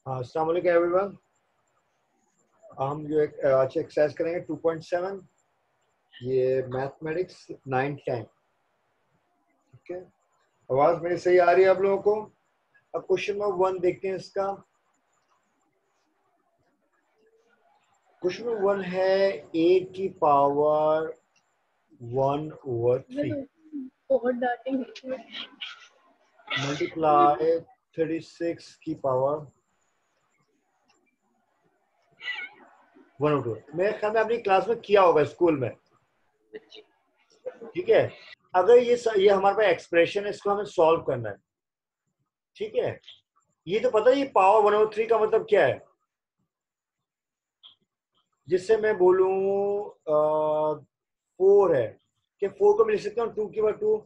हाँ, अस्सलाम वालेकुम एवरीवन। हम जो एक अच्छी एक्सरसाइज करेंगे 2.7, ये मैथमेटिक्स 9-10। ठीक है, आवाज मेरी सही आ रही है आप लोगों को? अब क्वेश्चन नंबर 1 देखते हैं इसका। क्वेश्चन नंबर 1 है a की पावर 1/3 बहुत डांटेंगे। मल्टीप्लाई 36 की पावर 1/2। मेरे ख्याल में अपनी क्लास में किया होगा स्कूल में। ठीक है, अगर ये हमारे पास एक्सप्रेशन है, इसको हमें सॉल्व करना है। ठीक है, ये तो पता है ये पावर 1/3 का मतलब क्या है। जिससे मैं बोलूं 4 है कि 4 को मैं लिख सकता हूँ 2 की पावर 2।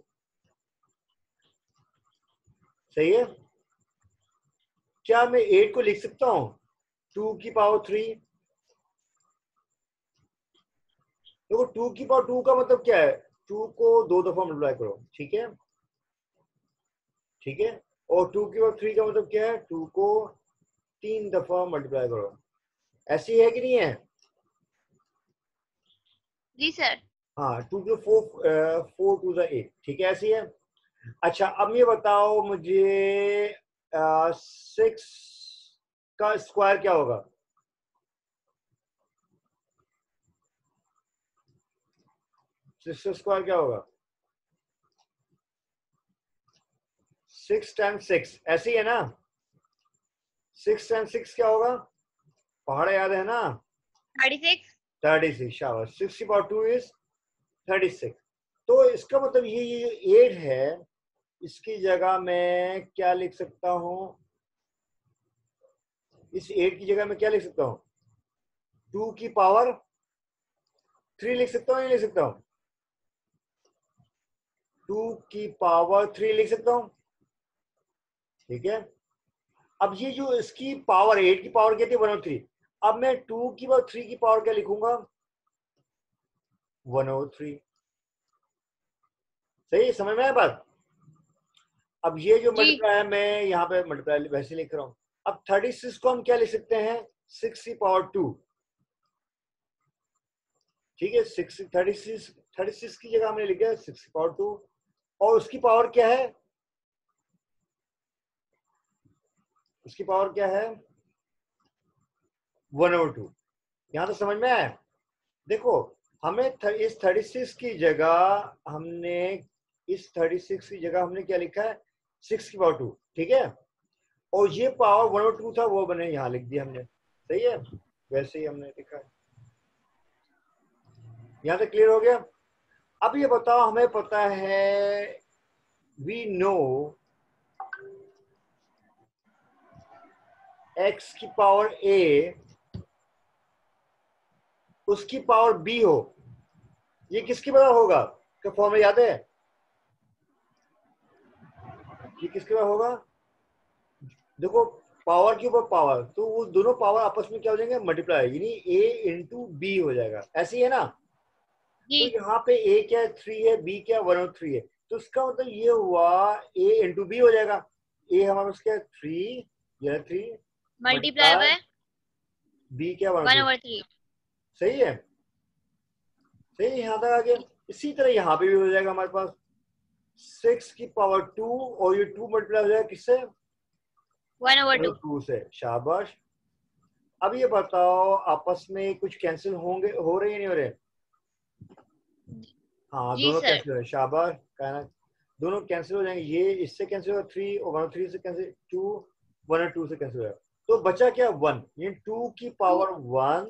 सही है, क्या मैं 8 को लिख सकता हूँ 2 की पावर 3? देखो 2 की पावर 2 का मतलब क्या है, 2 को 2 दफा मल्टीप्लाई करो। ठीक है, ठीक है, और 2 की पावर 3 का मतलब क्या है, 2 को 3 दफा मल्टीप्लाई करो। ऐसी है कि नहीं है? जी सर। हाँ, 2 की 4 2 8। ठीक है, ऐसी है। अच्छा, अब ये बताओ मुझे 6 का स्क्वायर क्या होगा? 6 का स्क्वायर क्या होगा? 6 टाइम्स 6, ऐसी है ना? 6 टाइम्स 6 क्या होगा? पहाड़ याद है ना? 36। 36। शाबाश। 6 की पावर 2 इज 36। तो इसका मतलब ये 8 है, इसकी जगह मैं क्या लिख सकता हूं? इस 8 की जगह मैं क्या लिख सकता हूं? 2 की पावर 3 लिख सकता हूं, नहीं लिख सकता हूं? 2 की पावर 3 लिख सकता हूं। ठीक है, अब ये जो इसकी पावर 8 की पावर क्या थी 1/3, अब मैं 2 की पावर 3 की पावर क्या लिखूंगा? 1/3। सही है, समझ में आया बात? अब ये जो जी मल्टीप्लाई है, मैं यहाँ पे मल्टीप्लाई वैसे लिख रहा हूँ। अब 36 को हम क्या लिख सकते हैं? 6 की पावर 2। ठीक है, 36 की जगह हमने लिखा है 6 की पावर 2, और उसकी पावर क्या है? उसकी पावर क्या है? 1/2। यहां तो समझ में आया? देखो, हमें इस 36 की जगह हमने इस 36 की जगह हमने क्या लिखा है? 6 की पावर 2। ठीक है, और ये पावर 1/2 था, वो मैंने यहाँ लिख दिया हमने। सही है, वैसे ही हमने लिखा है। यहाँ तक क्लियर हो गया? अब ये बताओ, हमें पता है वी नो x की पावर a उसकी पावर b हो, ये किसकी बराबर होगा? क्या फॉर्मूला याद है? ये किसके बराबर होगा? देखो, पावर के ऊपर पावर, तो वो दोनों पावर आपस में क्या हो जाएंगे? मल्टीप्लाई, यानी a इंटू बी हो जाएगा। ऐसी है ना? तो जी। यहाँ पे a क्या है? 3 है, b क्या 1/3 है, तो इसका मतलब ये हुआ a इंटू बी हो जाएगा। a हमारे पास क्या है? 3, यह 3 मल्टीप्लाई मल्टीप्लाई बाय b क्या 1/3। 1/3। सही है, सही है, यहाँ तक आ गया। इसी तरह यहाँ पे भी हो जाएगा हमारे पास 6 की पावर 2, और ये 2 मल्टीप्लाई हो जाएगा किससे? 1/2। 2 से। शाबाश। अब ये बताओ, आपस में कुछ कैंसिल होंगे, हो रहे हैं नहीं हो रहे? हाँ, जी दोनों सर। कैंसिल हो रहे हैं। शाबाश, कहना दोनों कैंसिल हो जाएंगे। ये इससे कैंसिल होगा 3, और 1/3 से कैंसिल 2, 1/2 से कैंसिल हो जाएगा। तो बचा क्या? 1। ये 2 की 2 पावर 1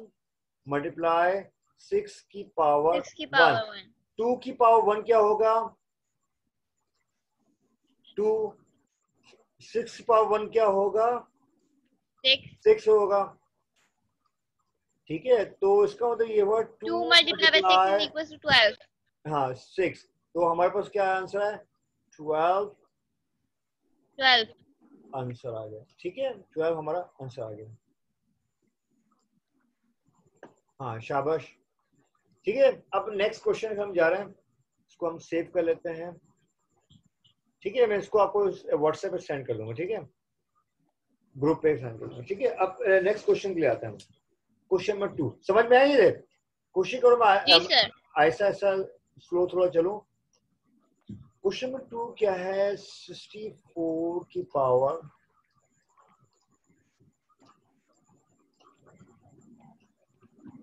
मल्टीप्लाई 6 की पावर 6 की 1। पावर 1। 2 की पावर 1 क्या होगा? 2। 6 की पावर 1 क्या होगा? 6। 6 होगा। ठीक है, तो इसका मतलब ये हुआ 2 2 multiply by 6 multiply, is equal to 12। हाँ 6। तो हमारे पास क्या आंसर है? 12 12। आंसर आ गया। ठीक है, 12 हमारा आंसर आ गया। हाँ, शाबाश। ठीक है, अब नेक्स्ट क्वेश्चन हम जा रहे हैं, इसको हम सेव कर लेते हैं। ठीक है, मैं इसको आपको व्हाट्सएप पे सेंड कर दूंगा। ठीक है, ग्रुप पे साइन करूंगा, ठीक है। अब नेक्स्ट क्वेश्चन के लिए आते हैं हम। क्वेश्चन नंबर 2 समझ में आई है? कोशिश करो मैं जी सर। ऐसा ऐसा स्लो थोड़ा चलो। क्वेश्चन नंबर 2 क्या है? 64 की पावर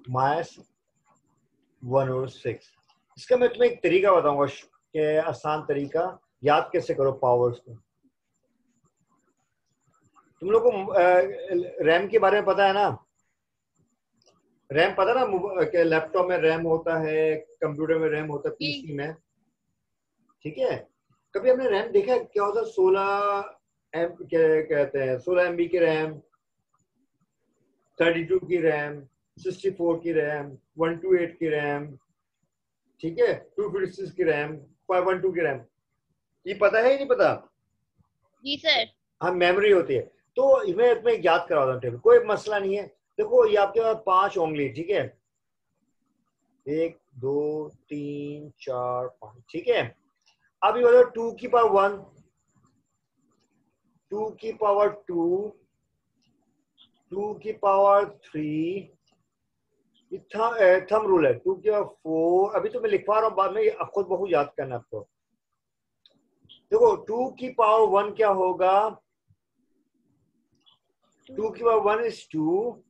-1/6। इसका मैं तुम्हें एक तरीका बताऊंगा कि आसान तरीका याद कैसे करो पावर्स को। तुम लोग को रैम के बारे में पता है ना? रैम पता ना कि लैपटॉप में रैम होता है, कंप्यूटर में रैम होता है, जी पीसी में, ठीक है। कभी हमने रैम देखा है क्या होता है? 16 क्या कहते हैं, 16 MB की रैम, 32 की रैम, 64 की रैम, 128 की रैम, ठीक है, 256 की रैम, 512 की रैम। ये पता है ही नहीं पता? जी सर। हाँ, मेमोरी होती है। तो मैं तुम्हें याद करवा दूं टेबल, कोई मसला नहीं है। देखो ये आपके पास 5 उंगली, ठीक है, 1 2 3 4 5, ठीक है। अब ये बताओ 2 की पावर 1, 2 की पावर 2, 2 की पावर 3, थंब रूल है, 2 की पावर 4। अभी तो मैं लिखवा रहा हूँ, बाद में खुद बहुत याद करना आपको। देखो 2 की पावर 1 क्या होगा? 2 की पावर 1 is 2,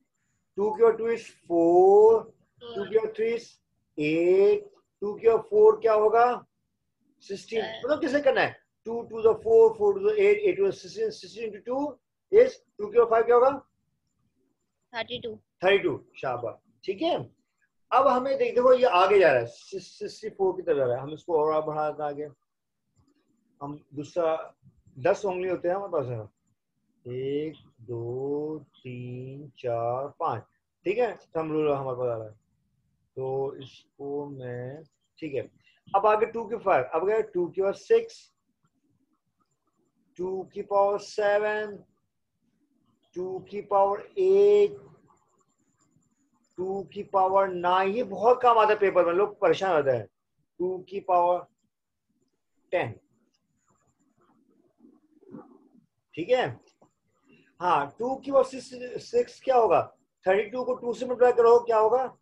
2 की पावर 2 is 4, 2 की पावर 3 is 8, 2 की पावर 4 क्या होगा? 16। मतलब किसे करना है? 2 to the 4, 4 to the 8, 8 to the 16, 16 into 2 is 2 की पावर 5 क्या होगा? 32। 32। शाबाश, ठीक है। अब हमें देखो ये आगे जा रहा है, 64 की तरफ जा रहा है। हम इसको और बढ़ा दें आगे। हम दूसरा 10 उंगली होते हैं हमारे पास है, 1 2 3 4 5, ठीक है। थंब रूल हमारे पास आ रहा है, तो इसको मैं, ठीक है। अब आगे 2 की 5, अब गए 2 की पावर 6, 2 की पावर 7, 2 की पावर 8, 2 की पावर 9। ये बहुत काम आता है पेपर में, लोग परेशान होते हैं। 2 की पावर 10, ठीक है। हाँ, 2 की पावर 6 क्या होगा? 32 को 2 से मल्टीप्लाई करो, क्या होगा?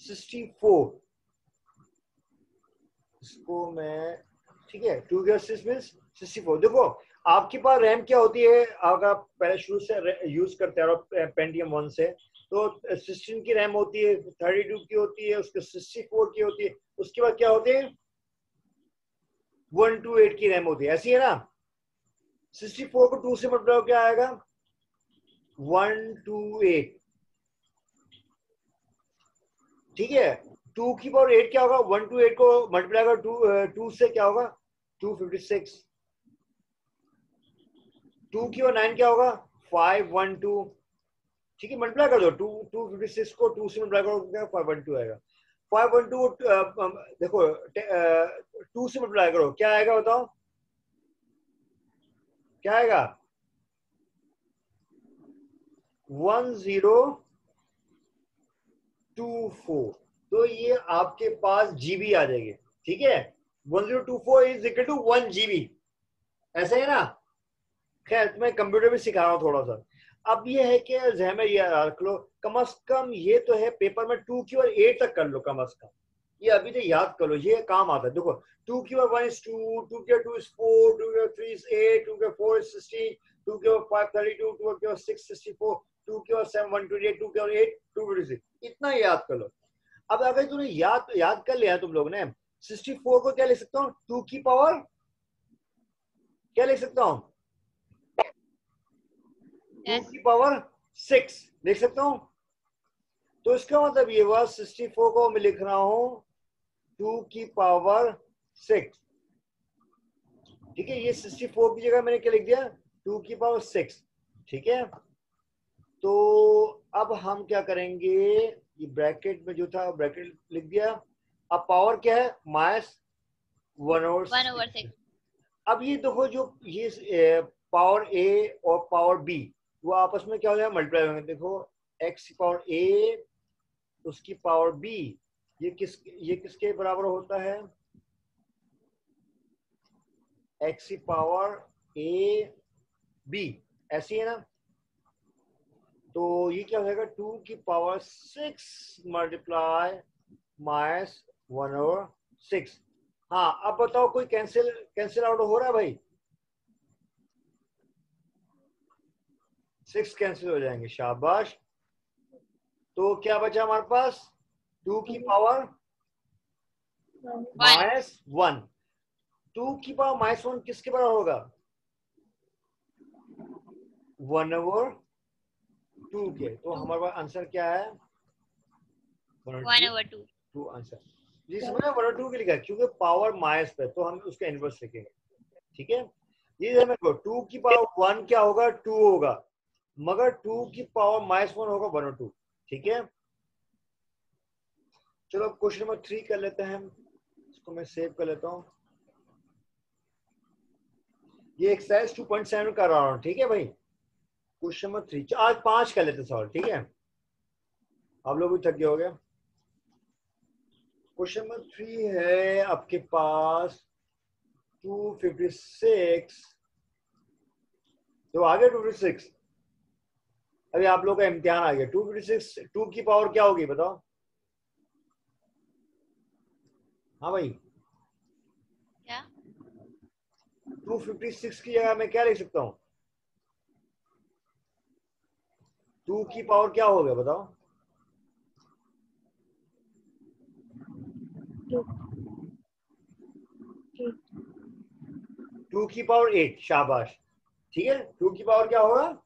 64। इसको मैं, ठीक है, 2 की पावर 6 मीन्स 64। देखो आपके पास रैम क्या होती है? अगर आप पहले शुरू से यूज करते हैं पेंटियम 1 से, तो 16 की रैम होती है, 32 की होती है, उसके 64 की होती है, उसके बाद क्या होती है? 128 की रैम होती है, ऐसी है ना। 64 को 2 से मल्टीप्लाई क्या आएगा? 128, ठीक है। 2 की पावर 8 क्या होगा? 128 को मल्टीप्लाई कर 2 से क्या होगा? 256। 2 की पावर 9 क्या होगा? 512, ठीक है। मल्टीप्लाई कर दो, 256 को 2 से मल्टीप्लाई करो, क्या 512 आएगा। 512 देखो 2 से मल्टीप्लाई करो, क्या आएगा बताओ? क्या आएगा? 1024। तो ये आपके पास जीबी आ जाएगी, ठीक है। 1024 इज इक्वल टू 1 GB, ऐसे है ना। खैर तुम्हें कंप्यूटर भी सिखा रहा हूँ थोड़ा सा। अब ये है कि जहन में ये रख लो, कम अज कम ये तो है पेपर में 2 की और 8 तक कर लो कम अज कम। ये अभी तो याद कर लो, ये काम आता है। देखो 2 की और 1 is 2, 2 की और 2 is 4, 2 की और 3 is 8, 2 की और 4 is 16, 2 की और 5 32, 2 की और 6 64, 2 की और 7 128, 2 की और 8 256। इतना याद कर लो। अब अगर तूने याद कर लिया तुम लोग ने, 64 को क्या लिख सकता हूँ? 2 की पावर क्या लिख सकता हूँ? 2 की पावर 6 लिख सकता हूँ। तो इसका मतलब ये हुआ 64 को मैं लिख रहा हूं 2 की पावर 6, ठीक है। ये 64 की जगह मैंने क्या लिख दिया? 2 की पावर 6, ठीक है। तो अब हम क्या करेंगे? ये ब्रैकेट में जो था ब्रैकेट लिख दिया। अब पावर क्या है? -1/6। 1/6। अब ये देखो जो ये पावर ए और पावर बी, वो आपस में क्या हो जाएगा? मल्टीप्लाई होंगे। देखो x की पावर ए, उसकी पावर बी, ये किसके बराबर होता है? x की पावर ए बी, ऐसी है ना। तो ये क्या हो जाएगा 2 की पावर 6 मल्टीप्लाई माइनस 1/6। हाँ अब बताओ कोई कैंसिल कैंसिल आउट हो रहा है भाई? 6 कैंसिल हो जाएंगे, शाबाश। तो क्या बचा हमारे पास? 2 की पावर 1. माइनस 1। 2 की पावर माइनस 1 किसके बराबर होगा? 1/2 के। तो हमारे पास आंसर क्या है? 1/2. 2 आंसर। जी समझ में 1/2 के लिखा है क्योंकि पावर माइनस पे, तो हम उसका इनवर्स लिखेंगे। ठीक है, ये हमें 2 की पावर 1 क्या होगा? 2 होगा, मगर 2 की पावर माइनस 1 होगा 1/2। ठीक है, चलो क्वेश्चन नंबर 3 कर लेते हैं, इसको मैं सेव कर लेता हूँ। ये एक्सरसाइज 2.7 कर रहा हूँ। ठीक है भाई, क्वेश्चन नंबर 3 आज 5 कर लेते सवाल। ठीक है, आप लोग भी थक गए हो गए। क्वेश्चन नंबर 3 है आपके पास 256। तो आ गया 256। अभी आप लोग का इम्तिहान आ गया। 256 2 की पावर क्या होगी बताओ? हाँ भाई, क्या? 256 की जगह मैं क्या लिख सकता हूँ? 2 की पावर क्या हो गया बताओ? 2 की पावर 8, शाबाश। ठीक है, 2 की पावर क्या होगा?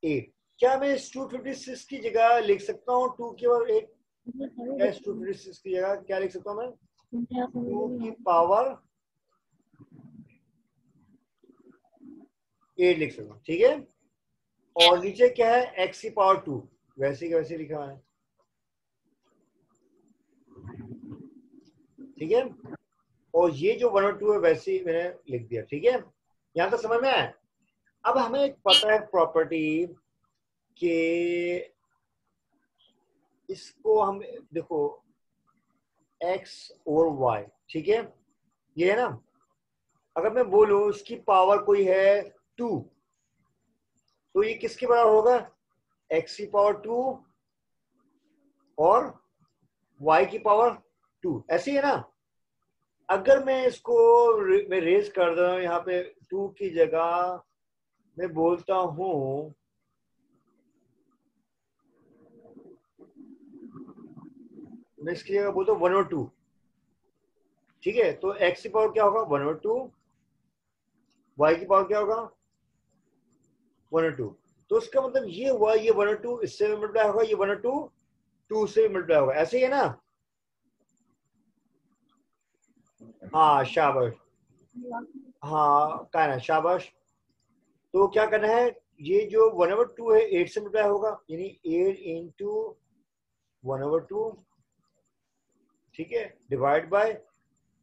8। क्या मैं इस 256 की जगह लिख सकता हूँ 2 की पावर 8? क्या इस 256 की जगह क्या लिख सकता हूँ मैं? 2 की पावर 8 लिख सकता हूँ। ठीक है, और नीचे क्या है? x की पावर 2, वैसे का वैसे लिखा है। ठीक है, और ये जो 1 और 2 है वैसे ही मैंने लिख दिया। ठीक है, यहां तक समझ में आया? अब हमें एक पता है प्रॉपर्टी कि इसको हम देखो x और y। ठीक है, ये है ना, अगर मैं बोलूं इसकी पावर कोई है 2, तो ये किसके बराबर होगा? x की पावर 2 और y की पावर 2, ऐसी है ना। अगर मैं इसको मैं रेज कर दूं यहाँ पे 2 की जगह मैं बोलता हूं, मैं इसकी जगह बोलता हूँ 1 और 2। ठीक है, तो x की पावर क्या होगा? 1 और 2, y की पावर क्या होगा? 1 और 2। तो इसका मतलब ये हुआ, ये 1 और 2 इससे मल्टीप्लाई होगा, ये 1 और 2 2 से मल्टीप्लाई होगा, ऐसे ही है ना। हाँ शाबाश, हाँ का ना, शाबाश। तो क्या करना है? ये जो 1/2 है 8 से मल्टीप्लाई होगा, यानी 8 इंटू 1/2। ठीक है, डिवाइड बाय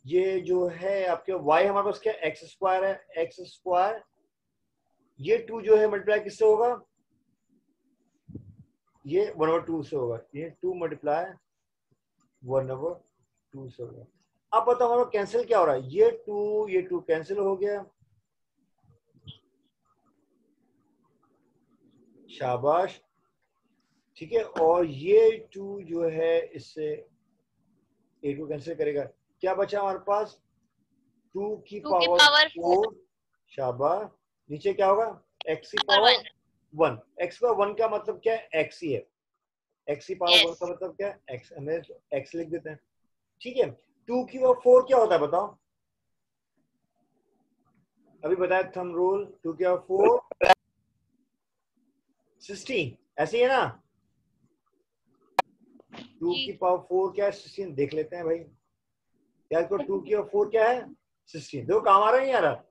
ये जो है आपके y हमारे पास क्या? एक्स स्क्वायर है, एक्स स्क्वायर। ये 2 जो है मल्टीप्लाई किससे होगा? ये 1/2 से होगा, ये 2 मल्टीप्लाई 1/2 से होगा। अब बताओ हमारा कैंसिल क्या हो रहा है? ये 2 कैंसिल हो गया, शाबाश। ठीक है, और ये 2 जो है इससे 8 को कैंसिल करेगा, क्या बचा हमारे पास? 2 की 2 की पावर पावर 4. 4, शाबाश। नीचे क्या होगा? x की पावर पावर 1. 1। x का 1 का मतलब क्या है? x ही है। x की पावर 1 Yes. का मतलब क्या है? x, हमें x लिख देते हैं। ठीक है, 2 की पावर 4 क्या होता है बताओ? अभी बताया थंब रूल। 2 की पावर 4 16, ऐसे ही है ना। 2 की जी. पावर 4 क्या है? 16। देख लेते हैं भाई, क्या इसको 2 की पावर 4 क्या है? 16। देखो काम आ रहा है नहीं आ रहा?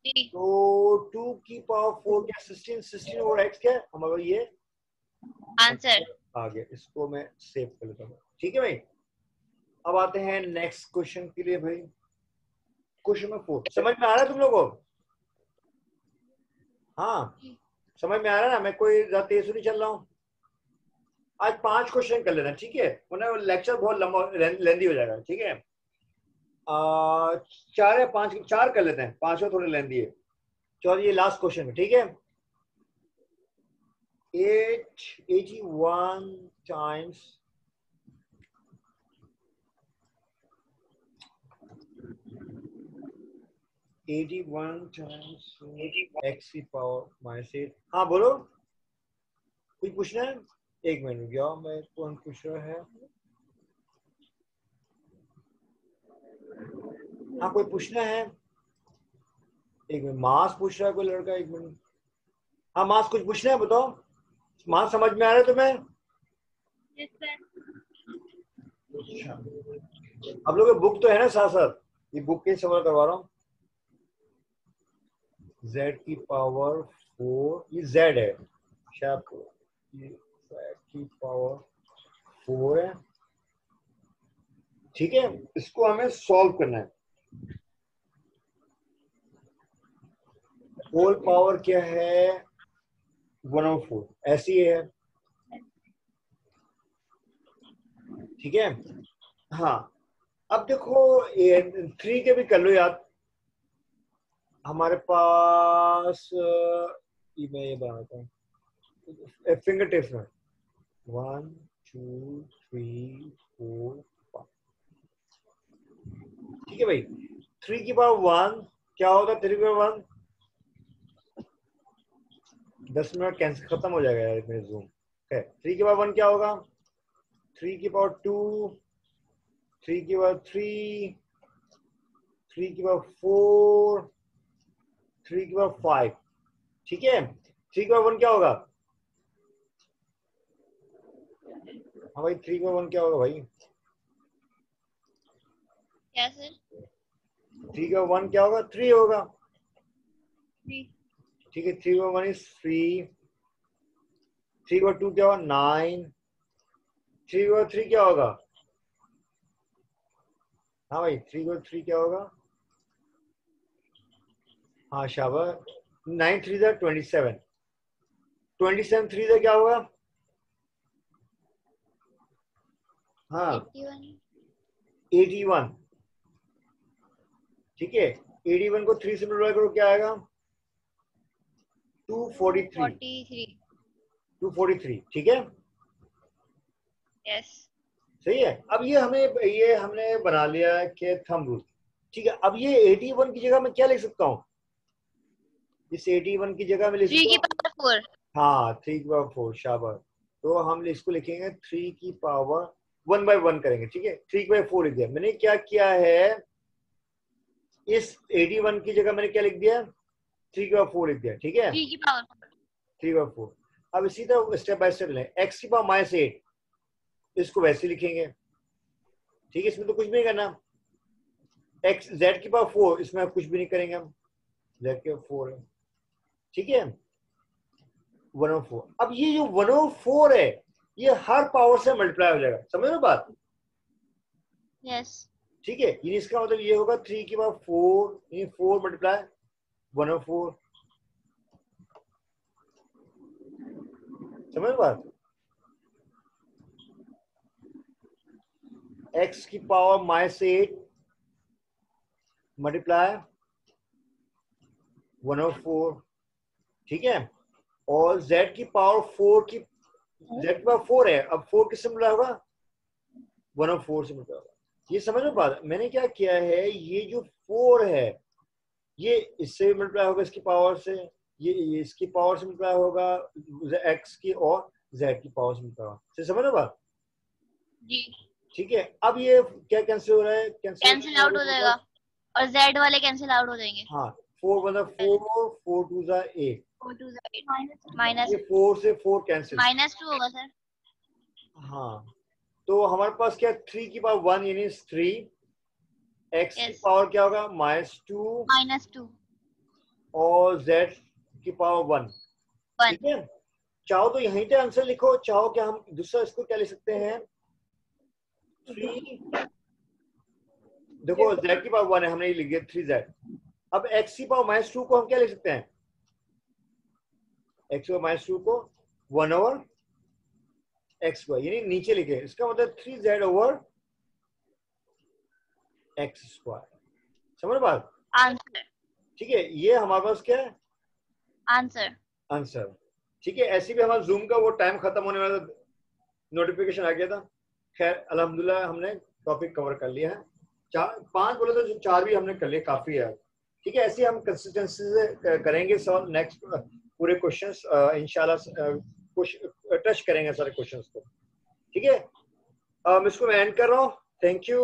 जी. तो 2 की पावर 4 क्या? 16। 16 और x क्या है हमारा? ये Answer. आ गया, इसको मैं सेव कर लेता हूँ। ठीक है भाई, अब आते हैं नेक्स्ट क्वेश्चन के लिए भाई। क्वेश्चन नंबर 4 समझ में आ रहा है तुम लोगों को? हाँ समझ में आ रहा है ना, मैं कोई ज्यादा तेज नहीं चल रहा हूँ। आज 5 क्वेश्चन कर लेना, ठीक है, वरना लेक्चर बहुत लंबा लेंदी हो जाएगा। ठीक है, 4 या 5, 4 कर लेते हैं, 5 थोड़े लेंदी है। चलो ये लास्ट क्वेश्चन है। ठीक है, 81 times 81 times x की पावर -8। हाँ बोलो, कुछ पूछना है? एक मिनट गया, मैं कौन पूछ रहा है? हाँ कोई पूछना है? एक मिनट, मास पूछ रहा है कोई लड़का, एक मिनट। हाँ मास कुछ पूछना है, बताओ। मास समझ में आ रहा है तुम्हें? Yes, sir. अच्छा, अब लोग बुक तो है ना साथ साथ, ये बुक के सवाल करवा रहा हूँ। z की पावर 4, ये z है शायद, ये z की पावर 4 है, ठीक है। इसको हमें सॉल्व करना है। होल पावर क्या है? 104, ऐसी है, ठीक है। हाँ अब देखो 3 के भी कर लो याद। हमारे पास मैं ये बनाता हूँ फिंगर टिप्स में, 1 2 3 4 5, ठीक है भाई। 3 की पावर 1 क्या होगा? 3 की पावर 1, 10 मिनट कैंसिल खत्म हो जाएगा यार मेरे जूम। 3 की पावर 1 क्या होगा? 3 की पावर 2, 3 की पावर 3, 3 की पावर 4, 3 की पावर 5, ठीक है। 3 की पावर 1 क्या होगा? हाँ भाई 3 की पावर 1 क्या होगा भाई? क्या सर? 3 की पावर 1 क्या होगा? 3 होगा, 3. ठीक है। 3 की पावर 1 इज 3, 3 की पावर 2 क्या होगा? 9, 3 की पावर 3 क्या होगा? हाँ भाई 3 की पावर 3 क्या होगा? हाँ शाबाश, 9 3 जा 27, 27 3 जा क्या होगा? हाँ 81. 81, ठीक है। 81 को 3 से मल्टीप्लाई करो, क्या आएगा? 243, 243. 243, ठीक है, Yes. सही है। अब ये हमने बना लिया है कि थंब रूल, ठीक है। अब ये 81 की जगह मैं क्या लिख सकता हूँ? इस 81 की जगह मैं लिख 3 सकता की हूँ, पावर 4. हाँ 3 की पावर 4, शाबाश। तो हम इसको लिखेंगे 3 की पावर 1 बाय 1 करेंगे, ठीक है। 3 बाय 4 लिख दिया मैंने। क्या किया है, इस 81 की जगह मैंने क्या लिख दिया? 3 की पावर 4 लिख दिया, ठीक है। 3 की पावर 4. 3 बाय 4। अब इसी तरह स्टेप बाय स्टेप लें। x की पावर -8, इसको वैसे लिखेंगे, ठीक है। इसमें तो कुछ भी नहीं करना। x z की पावर 4, इसमें कुछ भी नहीं करेंगे हम, z की पावर 4 है, ठीक है। 104। अब ये जो 104 है, ये हर पावर से मल्टीप्लाई हो जाएगा, समझ लो बात, Yes. ठीक है। यानी इसका मतलब ये होगा 3 की पावर 4, यानी 4 मल्टीप्लाई 104, समझ लो बात। x की पावर -8 मल्टीप्लाई 104, ठीक है। और z की पावर 4 की, z की पावर 4 है, अब 4 किससे मल्टीप्लाई होगा? 104 से मल्टीप्लाई होगा। ये समझ लो बात। मैंने क्या किया है, ये जो 4 है ये इससे भी मल्टीप्लाई होगा इसकी पावर से, ये इसकी पावर से मल्टीप्लाई होगा x की, और z की पावर से मल्टीप्लाई होगा, समझ लो बात, जी. ठीक है। अब ये क्या कैंसिल हो रहा है? कैंसिल आउट हो जाएगा और Z वाले कैंसिल आउट हो जाएंगे. हाँ 4 मतलब 4, 4 2 जा 8, 4 2 माइनस ये 4 से 4 कैंसिल, -2 होगा सर. हाँ। तो हमारे पास क्या, 3 की पावर 1 यानी 3, x की Yes. पावर क्या होगा? -2, -2. और z की पावर 1, 1. ठीक है। चाहो तो यहीं पे आंसर लिखो, चाहो क्या हम दूसरा इसको क्या लिख सकते हैं? 3, देखो z की पावर 1 है, हमने ये लिख दिया 3z। अब x की पावर -2 को हम क्या लिख सकते हैं? x की पावर -2 को 1 ओवर x स्क्वायर, यानी नीचे लिखे, इसका मतलब 3z ओवर x स्क्वायर, समझ बात, आंसर. ठीक है। ये हमारे पास क्या है? आंसर. आंसर, ठीक है, ऐसे भी हमारा जूम का वो टाइम खत्म होने वाला, नोटिफिकेशन आ गया था। खैर अल्हम्दुलिल्लाह हमने टॉपिक कवर कर लिया है, 5 बोले तो 4 भी हमने कर लिए, काफी है। ठीक है, ऐसे हम कंसिस्टेंसी से करेंगे सॉल्व नेक्स्ट पूरे क्वेश्चंस इंशाल्लाह, कुछ टच करेंगे सारे क्वेश्चंस को। ठीक है, इसको मैं एंड कर रहा हूँ। Thank you.